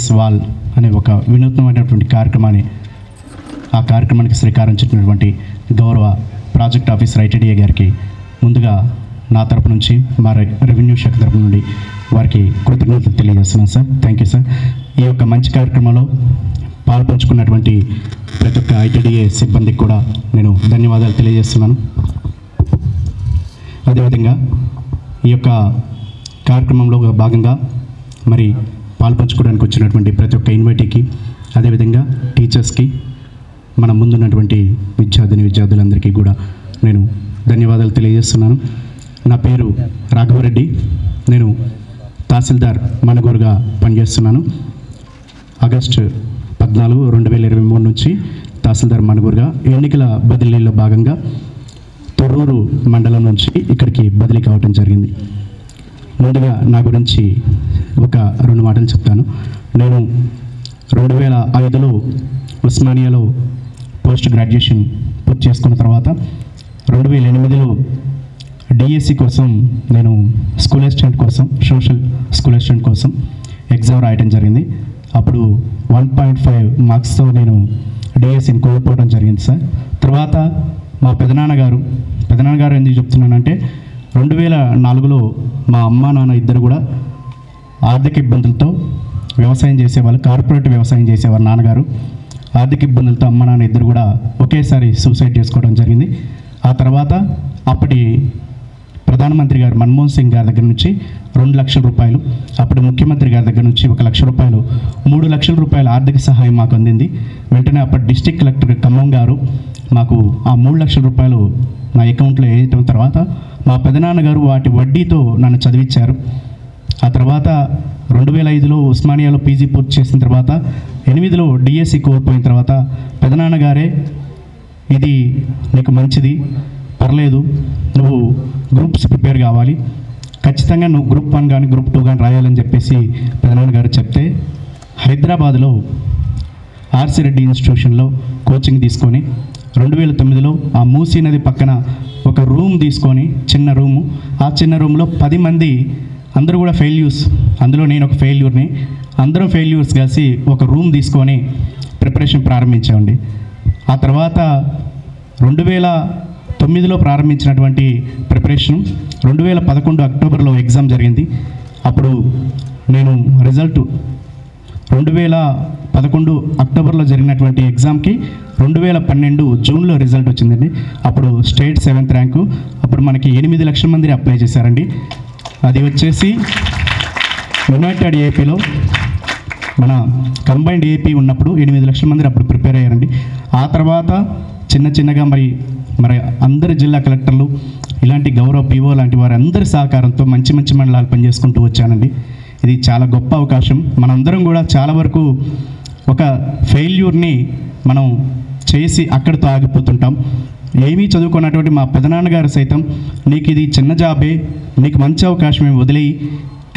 Against wall అనే ఒక వినూత్నమైనటువంటి కార్యక్రమానికి శ్రీకారం చుట్టినటువంటి గౌరవ ప్రాజెక్ట్ ఆఫీసర్ ఐటీడీఏ గారికి ముందుగా నా తరపు నుంచి మా రెవెన్యూ శాఖ తరపు నుండి వారికి కృతజ్ఞతలు తెలియజేస్తున్నాను సార్. Thank you sir. ఈ యొక్క మంచి కార్యక్రమంలో పాల్పంచుకున్నటువంటి ప్రతి ఒక్క ఐటీడీఏ సిబ్బందికి కూడా నేను ధన్యవాదాలు తెలియజేస్తున్నాను. అదేవిధంగా ఈ యొక్క కార్యక్రమంలో భాగంగా మరి పాల్పంచుకోవడానికి వచ్చినటువంటి ప్రతి ఒక్క ఇన్వైటీకి, అదేవిధంగా టీచర్స్కి, మన ముందున్నటువంటి విద్యార్థులందరికీ కూడా నేను ధన్యవాదాలు తెలియజేస్తున్నాను. నా పేరు రాఘవరెడ్డి. నేను తహసీల్దార్ మణుగూరుగా పనిచేస్తున్నాను. ఆగస్టు 14, 2023 నుంచి తహసీల్దార్ మణుగూరుగా ఎన్నికల బదిలీలో భాగంగా తొర్రూరు మండలం నుంచి ఇక్కడికి బదిలీ కావటం జరిగింది. ముందుగా నా గురించి ఒక 2 మాటలు చెప్తాను. నేను 2005లో ఉస్మానియాలో పోస్ట్ గ్రాడ్యుయేషన్ పూర్తి చేసుకున్న తర్వాత 2008లో డిఎస్సి కోసం నేను స్కూల్ అసిస్టెంట్ కోసం, సోషల్ స్కూల్ అసిస్టెంట్ కోసం ఎగ్జామ్ రాయటం జరిగింది. అప్పుడు 1.5 మార్క్స్తో నేను డిఎస్సిని కోల్పోవడం జరిగింది సార్. తర్వాత మా పెదనాన్నగారు ఎందుకు చెప్తున్నానంటే 2004లో మా అమ్మ నాన్న ఇద్దరు కూడా ఆర్థిక ఇబ్బందులతో వ్యవసాయం చేసేవాళ్ళు, కార్పొరేట్ వ్యవసాయం చేసేవారు. నాన్నగారు ఆర్థిక ఇబ్బందులతో అమ్మ నాన్న ఇద్దరు కూడా ఒకేసారి సూసైడ్ చేసుకోవడం జరిగింది. ఆ తర్వాత అప్పటి ప్రధానమంత్రి గారు మన్మోహన్ సింగ్ గారి దగ్గర నుంచి 2 లక్షల రూపాయలు, అప్పుడు ముఖ్యమంత్రి గారి దగ్గర నుంచి 1 లక్ష రూపాయలు, 3 లక్షల రూపాయల ఆర్థిక సహాయం మాకు అందింది. వెంటనే అప్పటి డిస్టిక్ కలెక్టర్ ఖమ్మం గారు మాకు ఆ 3 లక్షల రూపాయలు నా అకౌంట్లో వేయటం తర్వాత మా పెదనాన్నగారు వాటి వడ్డీతో నన్ను చదివించారు. ఆ తర్వాత 2005లో ఉస్మానియాలో పీజీ పూర్తి చేసిన తర్వాత 2008లో డిఎస్సి కోల్పోయిన తర్వాత పెదనాన్నగారే ఇది నీకు మంచిది, పర్లేదు, నువ్వు గ్రూప్స్ ప్రిపేర్ కావాలి, ఖచ్చితంగా నువ్వు గ్రూప్ 1 కానీ గ్రూప్ 2 కానీ రాయాలని చెప్పేసి పెదనాన్నగారు చెప్తే హైదరాబాద్లో ఆర్సి రెడ్డి ఇన్స్టిట్యూషన్లో కోచింగ్ తీసుకొని 2009లో ఆ మూసీ నది పక్కన ఒక రూమ్ తీసుకొని, చిన్న రూము, ఆ చిన్న రూమ్లో 10 మంది, అందరూ కూడా ఫెయిల్యూర్స్, అందులో నేను ఒక ఫెయిల్యూర్ని, అందరం ఫెయిల్యూర్స్ కలిసి ఒక రూమ్ తీసుకొని ప్రిపరేషన్ ప్రారంభించామండి. ఆ తర్వాత 2009లో ప్రారంభించినటువంటి ప్రిపరేషన్ 2011 అక్టోబర్లో ఎగ్జామ్ జరిగింది. అప్పుడు నేను రిజల్ట్ 2011 అక్టోబర్లో జరిగినటువంటి ఎగ్జామ్కి 2012 జూన్లో రిజల్ట్ వచ్చిందండి. అప్పుడు స్టేట్ 7th ర్యాంకు. అప్పుడు మనకి 8 లక్షల మంది అప్లై చేశారండి. అది వచ్చేసి యునైటెడ్ ఏపీలో మన కంబైన్డ్ ఏపీ ఉన్నప్పుడు 8 లక్షల మంది అప్పుడు ప్రిపేర్ అయ్యారండి. ఆ తర్వాత చిన్నగా మరి అందరి జిల్లా కలెక్టర్లు, ఇలాంటి గౌరవ పీఓ లాంటి వారి అందరి సహకారంతో మంచి మండలాలు పనిచేసుకుంటూ వచ్చానండి. ఇది చాలా గొప్ప అవకాశం. మనందరం కూడా చాలా వరకు ఒక ఫెయిల్యూర్ని మనం చేసి అక్కడితో ఆగిపోతుంటాం. ఏమీ చదువుకున్నటువంటి మా పెదనాన్నగారు సైతం నీకు ఇది చిన్న జాబే, నీకు మంచి అవకాశం ఏమి వదిలేయి,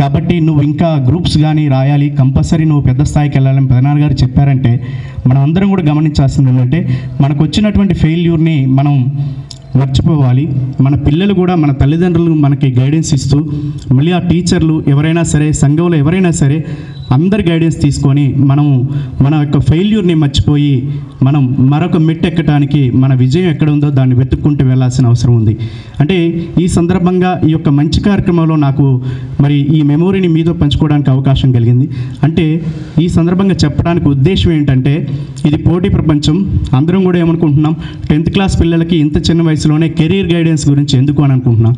కాబట్టి నువ్వు ఇంకా గ్రూప్స్ కానీ రాయాలి, కంపల్సరీ నువ్వు పెద్ద స్థాయికి వెళ్ళాలని పెదనాన్నగారు చెప్పారంటే మనం అందరం కూడా గమనించాల్సింది ఏంటంటే మనకు వచ్చినటువంటి ఫెయిల్యూర్ని మనం మర్చిపోవాలి. మన పిల్లలు కూడా, మన తల్లిదండ్రులు మనకి గైడెన్స్ ఇస్తూ, మళ్ళీ ఆ టీచర్లు ఎవరైనా సరే, సంఘంలో ఎవరైనా సరే అందరి గైడెన్స్ తీసుకొని మన యొక్క ఫెయిల్యూర్ని మర్చిపోయి మనం మరొక మెట్టు ఎక్కడానికి, మన విజయం ఎక్కడ ఉందో దాన్ని వెతుక్కుంటూ వెళ్ళాల్సిన అవసరం ఉంది. అంటే ఈ సందర్భంగా ఈ యొక్క మంచి కార్యక్రమంలో నాకు మరి ఈ మెమోరీని మీతో పంచుకోవడానికి అవకాశం కలిగింది. అంటే ఈ సందర్భంగా చెప్పడానికి ఉద్దేశం ఏంటంటే ఇది పోటీ ప్రపంచం. అందరం కూడా ఏమనుకుంటున్నాం, 10th క్లాస్ పిల్లలకి ఇంత చిన్న వయసులోనే కెరీర్ గైడెన్స్ గురించి ఎందుకు అని అనుకుంటున్నాం.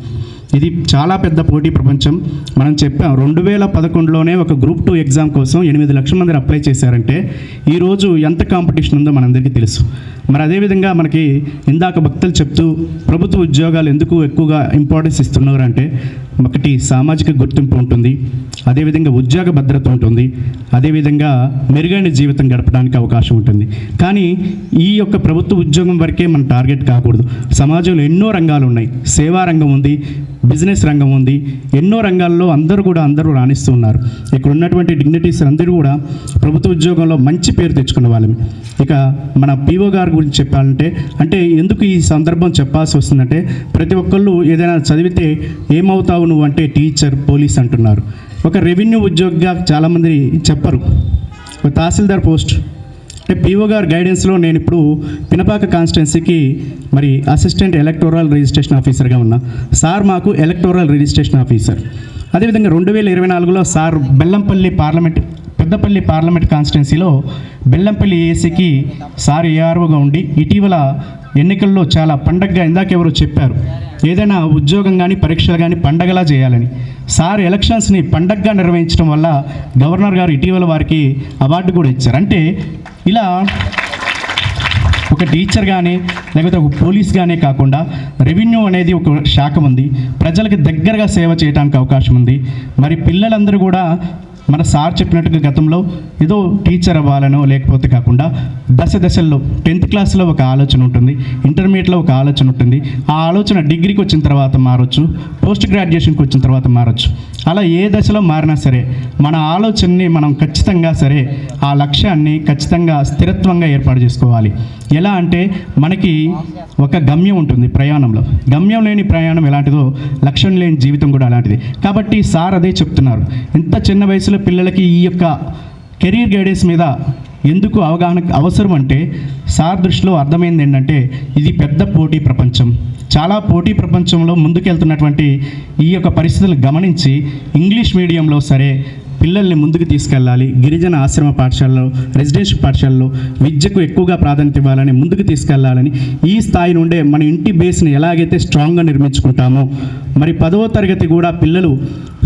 ఇది చాలా పెద్ద పోటీ ప్రపంచం. మనం చెప్పాం 2011లోనే ఒక గ్రూప్ 2 ఎగ్జామ్ కోసం 8 లక్షల మంది అప్లై చేశారంటే ఈరోజు ఎంత కాంపిటీషన్ ఉందో మనందరికీ తెలుసు. మరి అదేవిధంగా మనకి ఇందాక భక్తులు చెప్తూ ప్రభుత్వ ఉద్యోగాలు ఎందుకు ఎక్కువగా ఇంపార్టెన్స్ ఇస్తున్నారు అంటే ఒకటి సామాజిక గుర్తింపు ఉంటుంది, అదేవిధంగా ఉద్యోగ భద్రత ఉంటుంది, అదేవిధంగా మెరుగైన జీవితం గడపడానికి అవకాశం ఉంటుంది. కానీ ఈ యొక్క ప్రభుత్వ ఉద్యోగం వరకే మన టార్గెట్ కాకూడదు. సమాజంలో ఎన్నో రంగాలు ఉన్నాయి. సేవా రంగం ఉంది, బిజినెస్ రంగం ఉంది, ఎన్నో రంగాల్లో అందరూ రాణిస్తూ ఉన్నారు. ఇక్కడ ఉన్నటువంటి డిగ్నిటీస్ అందరూ కూడా ప్రభుత్వ ఉద్యోగంలో మంచి పేరు తెచ్చుకున్న వాళ్ళని. ఇక మన పీఓ గారి గురించి చెప్పాలంటే, అంటే ఎందుకు ఈ సందర్భం చెప్పాల్సి వస్తుందంటే ప్రతి ఒక్కళ్ళు ఏదైనా చదివితే ఏమవుతావు నువ్వు అంటే టీచర్, పోలీస్ అంటున్నారు. ఒక రెవెన్యూ ఉద్యోగిగా చాలామంది చెప్పరు. ఒక తహసీల్దార్ పోస్ట్ అంటే పీఓ గారి గైడెన్స్లో నేను ఇప్పుడు పినపాక కాన్స్టిట్యున్సీకి మరి అసిస్టెంట్ ఎలక్టోరల్ రిజిస్ట్రేషన్ ఆఫీసర్గా ఉన్నా. సార్ మాకు ఎలక్టోరల్ రిజిస్ట్రేషన్ ఆఫీసర్. అదేవిధంగా 2024లో సార్ పెద్దపల్లి పార్లమెంట్ కాన్స్టిట్యున్సీలో బెల్లంపల్లి ఏసీకి సార్ ఏఆర్ఓగా ఉండి ఇటీవల ఎన్నికల్లో చాలా పండగగా ఇందాకెవరో చెప్పారు, ఏదైనా ఉద్యోగం కానీ పరీక్షలు కానీ పండగలా చేయాలని. సార్ ఎలక్షన్స్ని పండగగా నిర్వహించడం వల్ల గవర్నర్ గారు ఇటీవల వారికి అవార్డు కూడా ఇచ్చారు. అంటే ఇలా ఒక టీచర్ కానీ లేకపోతే ఒక పోలీస్ కానీ కాకుండా రెవెన్యూ అనేది ఒక శాఖ ఉంది, ప్రజలకు దగ్గరగా సేవ చేయడానికి అవకాశం ఉంది. మరి పిల్లలందరూ కూడా మన సార్ చెప్పినట్టుగా గతంలో ఏదో టీచర్ అవ్వాలనో లేకపోతే కాకుండా దశల్లో 10th క్లాస్లో ఒక ఆలోచన ఉంటుంది, ఇంటర్మీడియట్లో ఒక ఆలోచన ఉంటుంది. ఆ ఆలోచన డిగ్రీకి వచ్చిన తర్వాత మారచ్చు, పోస్ట్ గ్రాడ్యుయేషన్కి వచ్చిన తర్వాత మారచ్చు. అలా ఏ దశలో మారినా సరే మన ఆలోచనని మనం ఖచ్చితంగా సరే ఆ లక్ష్యాన్ని ఖచ్చితంగా స్థిరత్వంగా ఏర్పాటు చేసుకోవాలి. ఎలా అంటే మనకి ఒక గమ్యం ఉంటుంది ప్రయాణంలో, గమ్యం లేని ప్రయాణం ఎలాంటిదో లక్ష్యం లేని జీవితం కూడా అలాంటిది. కాబట్టి సార్ అదే చెప్తున్నారు, ఇంత చిన్న వయసులో పిల్లలకి ఈ యొక్క కెరీర్ గైడెన్స్ మీద ఎందుకు అవగాహన అవసరం అంటే సార్ దృష్టిలో అర్థమైంది ఏంటంటే ఇది పెద్ద పోటీ ప్రపంచం. చాలా పోటీ ప్రపంచంలో ముందుకెళ్తున్నటువంటి ఈ యొక్క పరిస్థితులను గమనించి ఇంగ్లీష్ మీడియంలో సరే పిల్లల్ని ముందుకు తీసుకెళ్ళాలి, గిరిజన ఆశ్రమ పాఠశాలలో రెసిడెన్షియల్ పాఠశాలలో విద్యకు ఎక్కువగా ప్రాధాన్యత ఇవ్వాలని ముందుకు తీసుకెళ్లాలని ఈ స్థాయి నుండే మన ఇంటి బేస్ని ఎలాగైతే స్ట్రాంగ్గా నిర్మించుకుంటామో మరి 10వ తరగతి కూడా పిల్లలు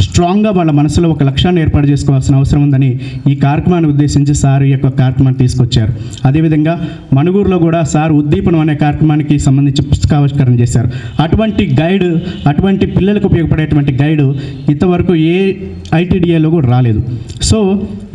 స్ట్రాంగ్గా వాళ్ళ మనసులో ఒక లక్ష్యాన్ని ఏర్పాటు చేసుకోవాల్సిన అవసరం ఉందని ఈ కార్యక్రమాన్ని ఉద్దేశించి సార్ ఈ యొక్క కార్యక్రమాన్ని తీసుకొచ్చారు. అదేవిధంగా మణుగూరులో కూడా సార్ ఉద్దీపనం అనే కార్యక్రమానికి సంబంధించి పుస్తకావిష్కరణ చేశారు. అటువంటి పిల్లలకు ఉపయోగపడేటువంటి గైడ్ ఇంతవరకు ఏ ఐటీడీఏలో కూడా రాలేదు. సో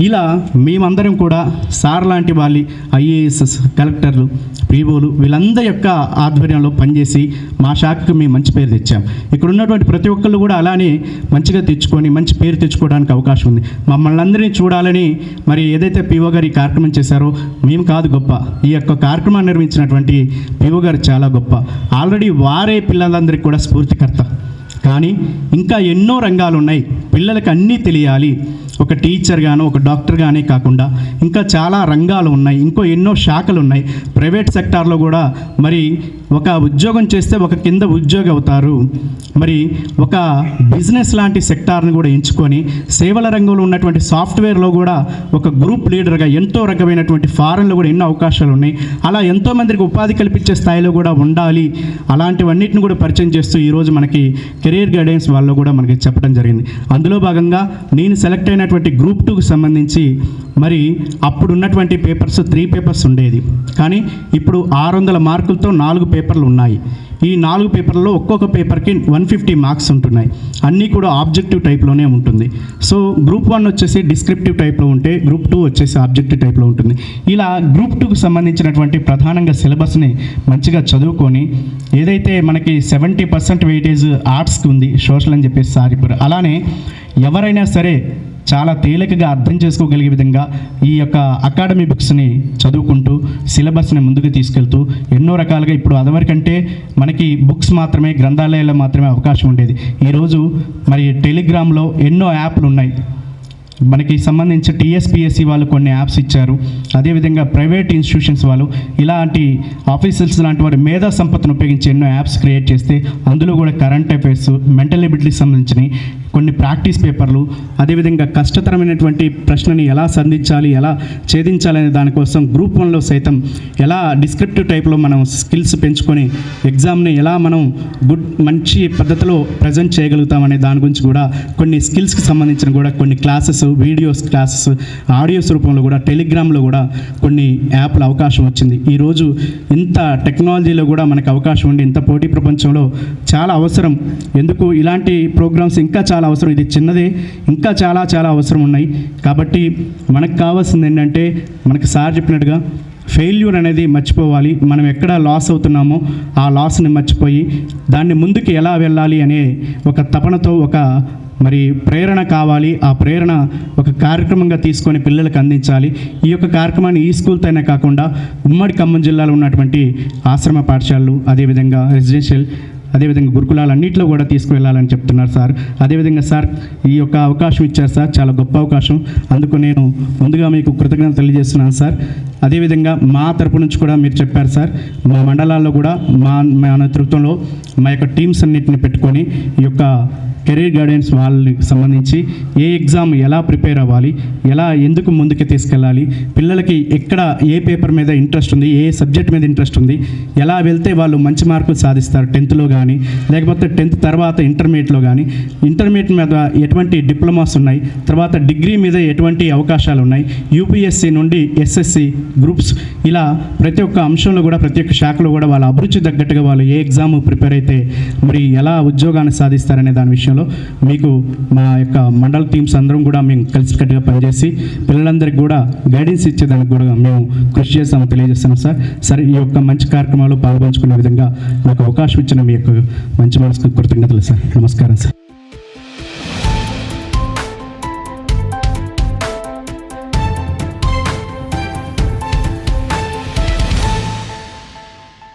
ఇలా మేమందరం కూడా సార్ లాంటి వాళ్ళ ఐఏఎస్ కలెక్టర్లు పీఓలు వీళ్ళందరి యొక్క ఆధ్వర్యంలో పనిచేసి మా శాఖకు మేము మంచి పేరు తెచ్చాం. ఇక్కడ ఉన్నటువంటి ప్రతి ఒక్కళ్ళు కూడా అలానే మంచిగా తెచ్చుకొని మంచి పేరు తెచ్చుకోవడానికి అవకాశం ఉంది. మమ్మల్ని అందరినీ చూడాలని మరి ఏదైతే పీఓ గారు ఈ కార్యక్రమం చేశారో మేము కాదు గొప్ప, ఈ యొక్క కార్యక్రమాన్ని నిర్వహించినటువంటి పీఓ గారు చాలా గొప్ప. ఆల్రెడీ వారే పిల్లలందరికీ కూడా స్ఫూర్తికర్త. కానీ ఇంకా ఎన్నో రంగాలు ఉన్నాయి, పిల్లలకు అన్నీ తెలియాలి. ఒక టీచర్ గాను ఒక డాక్టర్ గానే కాకుండా ఇంకా చాలా రంగాలు ఉన్నాయి, ఇంకో ఎన్నో శాఖలు ఉన్నాయి. ప్రైవేట్ సెక్టార్లో కూడా మరి ఒక ఉద్యోగం చేస్తే ఒక కింద ఉద్యోగి అవుతారు. మరి ఒక బిజినెస్ లాంటి సెక్టార్ని కూడా ఎంచుకొని సేవల రంగంలో ఉన్నటువంటి సాఫ్ట్వేర్లో కూడా ఒక గ్రూప్ లీడర్గా ఎంతో రకమైనటువంటి ఫారెన్లో కూడా ఎన్నో అవకాశాలు ఉన్నాయి. అలా ఎంతోమందికి ఉపాధి కల్పించే స్థాయిలో కూడా ఉండాలి. అలాంటివన్నిటిని కూడా పరిచయం చేస్తూ ఈరోజు మనకి కెరీర్ గైడెన్స్ వాళ్ళు కూడా మనకి చెప్పడం జరిగింది. అందులో భాగంగా నేను సెలెక్ట్ అయినటువంటి గ్రూప్ 2కి సంబంధించి మరి అప్పుడు ఉన్నటువంటి పేపర్స్ 3 పేపర్స్ ఉండేది, కానీ ఇప్పుడు 600 మార్కులతో 4 పేపర్లు ఉన్నాయి. ఈ 4 పేపర్లలో ఒక్కొక్క పేపర్కి 150 మార్క్స్ ఉంటున్నాయి. అన్నీ కూడా ఆబ్జెక్టివ్ టైప్లోనే ఉంటుంది. సో గ్రూప్ 1 వచ్చేసి డిస్క్రిప్టివ్ టైప్లో ఉంటే గ్రూప్ 2 వచ్చేసి ఆబ్జెక్టివ్ టైప్లో ఉంటుంది. ఇలా గ్రూప్ 2కి సంబంధించినటువంటి ప్రధానంగా సిలబస్ని మంచిగా చదువుకొని ఏదైతే మనకి 70% వెయిటేజ్ ఆర్ట్స్కి ఉంది, సోషల్ అని చెప్పేసి సార్ ఇప్పుడు అలానే ఎవరైనా సరే చాలా తేలికగా అర్థం చేసుకోగలిగే విధంగా ఈ యొక్క అకాడమీ బుక్స్ని చదువుకుంటూ సిలబస్ని ముందుకు తీసుకెళ్తూ ఎన్నో రకాలుగా ఇప్పుడు అదివరకంటే మనకి బుక్స్ మాత్రమే గ్రంథాలయాల్లో మాత్రమే అవకాశం ఉండేది. ఈరోజు మరి టెలిగ్రామ్లో ఎన్నో యాప్లు ఉన్నాయి. మనకి సంబంధించి టీఎస్పీఎస్సీ వాళ్ళు కొన్ని యాప్స్ ఇచ్చారు. అదేవిధంగా ప్రైవేట్ ఇన్స్టిట్యూషన్స్ వాళ్ళు ఇలాంటి ఆఫీసర్స్ లాంటి వారి మేధా సంపత్తిని ఉపయోగించి ఎన్నో యాప్స్ క్రియేట్ చేస్తే అందులో కూడా కరెంట్ అఫైర్స్, మెంటల్ ఎబిలిటీకి సంబంధించినవి కొన్ని ప్రాక్టీస్ పేపర్లు, అదేవిధంగా కష్టతరమైనటువంటి ప్రశ్నని ఎలా సంధించాలి, ఎలా ఛేదించాలనే దానికోసం గ్రూప్ 1లో సైతం ఎలా డిస్క్రిప్టివ్ టైప్లో మనం స్కిల్స్ పెంచుకొని ఎగ్జామ్ని ఎలా మనం మంచి పద్ధతిలో ప్రజెంట్ చేయగలుగుతామనే దాని గురించి కూడా కొన్ని స్కిల్స్కి సంబంధించిన కూడా కొన్ని క్లాసెస్, వీడియోస్ క్లాసెస్, ఆడియోస్ రూపంలో కూడా టెలిగ్రామ్లో కూడా కొన్ని యాప్ల అవకాశం వచ్చింది. ఈరోజు ఇంత టెక్నాలజీలో కూడా మనకు అవకాశం ఉండి ఇంత పోటీ ప్రపంచంలో చాలా అవసరం. ఎందుకు ఇలాంటి ప్రోగ్రామ్స్ ఇంకా చాలా అవసరం. ఇది చిన్నదే, ఇంకా చాలా చాలా అవసరం ఉన్నాయి. కాబట్టి మనకు కావాల్సింది ఏంటంటే మనకు సార్ చెప్పినట్టుగా ఫెయిల్యూర్ అనేది మర్చిపోవాలి. మనం ఎక్కడ లాస్ అవుతున్నామో ఆ లాస్ని మర్చిపోయి దాన్ని ముందుకు ఎలా వెళ్ళాలి అనే ఒక తపనతో ఒక మరి ప్రేరణ కావాలి. ఆ ప్రేరణ ఒక కార్యక్రమంగా తీసుకొని పిల్లలకు అందించాలి. ఈ యొక్క కార్యక్రమాన్ని ఈ స్కూల్తోనే కాకుండా ఉమ్మడి ఖమ్మం జిల్లాలో ఉన్నటువంటి ఆశ్రమ పాఠశాలలు, అదేవిధంగా రెసిడెన్షియల్ అదేవిధంగా గురుకులాలు అన్నింటిలో కూడా తీసుకువెళ్ళాలని చెప్తున్నారు సార్. అదేవిధంగా సార్ ఈ యొక్క అవకాశం ఇచ్చారు సార్, చాలా గొప్ప అవకాశం. అందుకు నేను ముందుగా మీకు కృతజ్ఞతలు తెలియజేస్తున్నాను సార్. అదేవిధంగా మా తరపు నుంచి కూడా మీరు చెప్పారు సార్, మా మండలాల్లో కూడా మా నేతృత్వంలో మా యొక్క టీమ్స్ అన్నింటిని పెట్టుకొని ఈ యొక్క కెరీర్ గైడెన్స్ వాళ్ళకి సంబంధించి ఏ ఎగ్జామ్ ఎలా ప్రిపేర్ అవ్వాలి, ఎలా ఎందుకు ముందుకు తీసుకెళ్ళాలి, పిల్లలకి ఎక్కడ ఏ పేపర్ మీద ఇంట్రెస్ట్ ఉంది, ఏ సబ్జెక్ట్ మీద ఇంట్రెస్ట్ ఉంది, ఎలా వెళ్తే వాళ్ళు మంచి మార్కులు సాధిస్తారు 10th కానీ, లేకపోతే 10th తర్వాత ఇంటర్మీడియట్లో కానీ, ఇంటర్మీడియట్ మీద ఎటువంటి డిప్లొమాస్ ఉన్నాయి, తర్వాత డిగ్రీ మీద ఎటువంటి అవకాశాలు ఉన్నాయి, యూపీఎస్సీ నుండి ఎస్ఎస్సి గ్రూప్స్, ఇలా ప్రతి ఒక్క అంశంలో కూడా ప్రతి ఒక్క శాఖలో కూడా వాళ్ళ అభిరుచి తగ్గట్టుగా వాళ్ళు ఏ ఎగ్జామ్ ప్రిపేర్ అయితే మరి ఎలా ఉద్యోగాన్ని సాధిస్తారనే దాని విషయంలో మీకు మా యొక్క మండల టీమ్స్ అందరం కూడా మేము కలిసికట్టుగా పనిచేసి పిల్లలందరికీ కూడా గైడెన్స్ ఇచ్చేదానికి కూడా మేము కృషి చేస్తామని తెలియజేస్తున్నాం సార్. సరే, ఈ యొక్క మంచి కార్యక్రమాలు పాల్పంచుకునే విధంగా నాకు అవకాశం ఇచ్చిన మీ యొక్క మంచి మనసుకు కృతజ్ఞతలు సార్. నమస్కారం సార్.